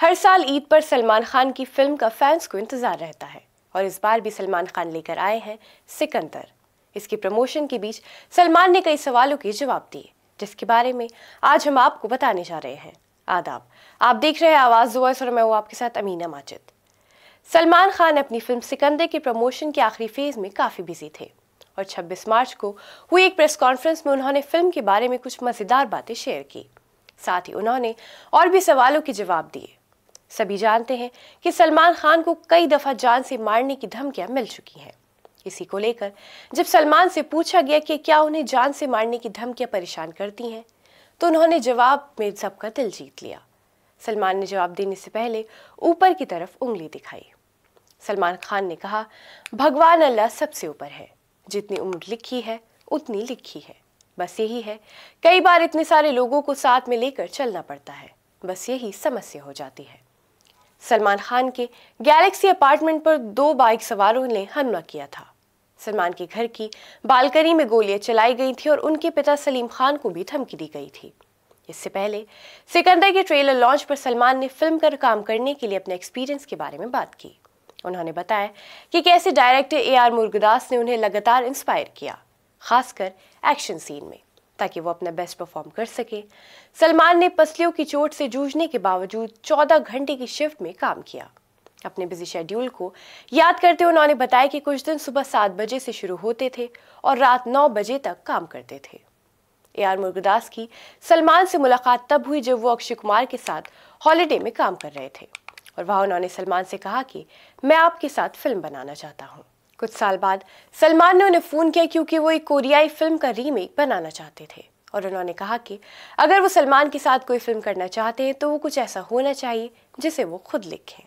हर साल ईद पर सलमान खान की फिल्म का फैंस को इंतजार रहता है और इस बार भी सलमान खान लेकर आए हैं सिकंदर। इसकी प्रमोशन के बीच सलमान ने कई सवालों के जवाब दिए, जिसके बारे में आज हम आपको बताने जा रहे हैं। आदाब, आप देख रहे हैं आवाज वॉइस और मैं हूं आपके साथ अमीना माजिद। सलमान खान अपनी फिल्म सिकंदर के प्रमोशन के आखिरी फेज में काफी बिजी थे और 26 मार्च को हुई एक प्रेस कॉन्फ्रेंस में उन्होंने फिल्म के बारे में कुछ मजेदार बातें शेयर की। साथ ही उन्होंने और भी सवालों के जवाब दिए। सभी जानते हैं कि सलमान खान को कई दफा जान से मारने की धमकियां मिल चुकी हैं। इसी को लेकर जब सलमान से पूछा गया कि क्या उन्हें जान से मारने की धमकियां परेशान करती हैं, तो उन्होंने जवाब में सबका दिल जीत लिया। सलमान ने जवाब देने से पहले ऊपर की तरफ उंगली दिखाई। सलमान खान ने कहा, भगवान अल्लाह सबसे ऊपर है, जितनी उम्र लिखी है उतनी लिखी है, बस यही है। कई बार इतने सारे लोगों को साथ में लेकर चलना पड़ता है, बस यही समस्या हो जाती है। सलमान खान के गैलेक्सी अपार्टमेंट पर 2 बाइक सवारों ने हमला किया था। सलमान के घर की बालकनी में गोलियां चलाई गई थी और उनके पिता सलीम खान को भी धमकी दी गई थी। इससे पहले सिकंदर के ट्रेलर लॉन्च पर सलमान ने फिल्म पर काम करने के लिए अपने एक्सपीरियंस के बारे में बात की। उन्होंने बताया कि कैसे डायरेक्टर AR मुरुगदास ने उन्हें लगातार इंस्पायर किया, खासकर एक्शन सीन में, ताकि वो अपना बेस्ट परफॉर्म कर सके। सलमान ने पसलियों की चोट से जूझने के बावजूद 14 घंटे की शिफ्ट में काम किया। अपने बिजी शेड्यूल को याद करते हुए उन्होंने बताया कि कुछ दिन सुबह 7 बजे से शुरू होते थे और रात 9 बजे तक काम करते थे। AR मुरुगदास की सलमान से मुलाकात तब हुई जब वो अक्षय कुमार के साथ हॉलीडे में काम कर रहे थे और वहां उन्होंने सलमान से कहा कि मैं आपके साथ फिल्म बनाना चाहता हूं। कुछ साल बाद सलमान ने उन्हें फोन किया क्योंकि वो एक कोरियाई फिल्म का रीमेक बनाना चाहते थे और उन्होंने कहा कि अगर वो सलमान के साथ कोई फिल्म करना चाहते हैं तो वो कुछ ऐसा होना चाहिए जिसे वो खुद लिखें।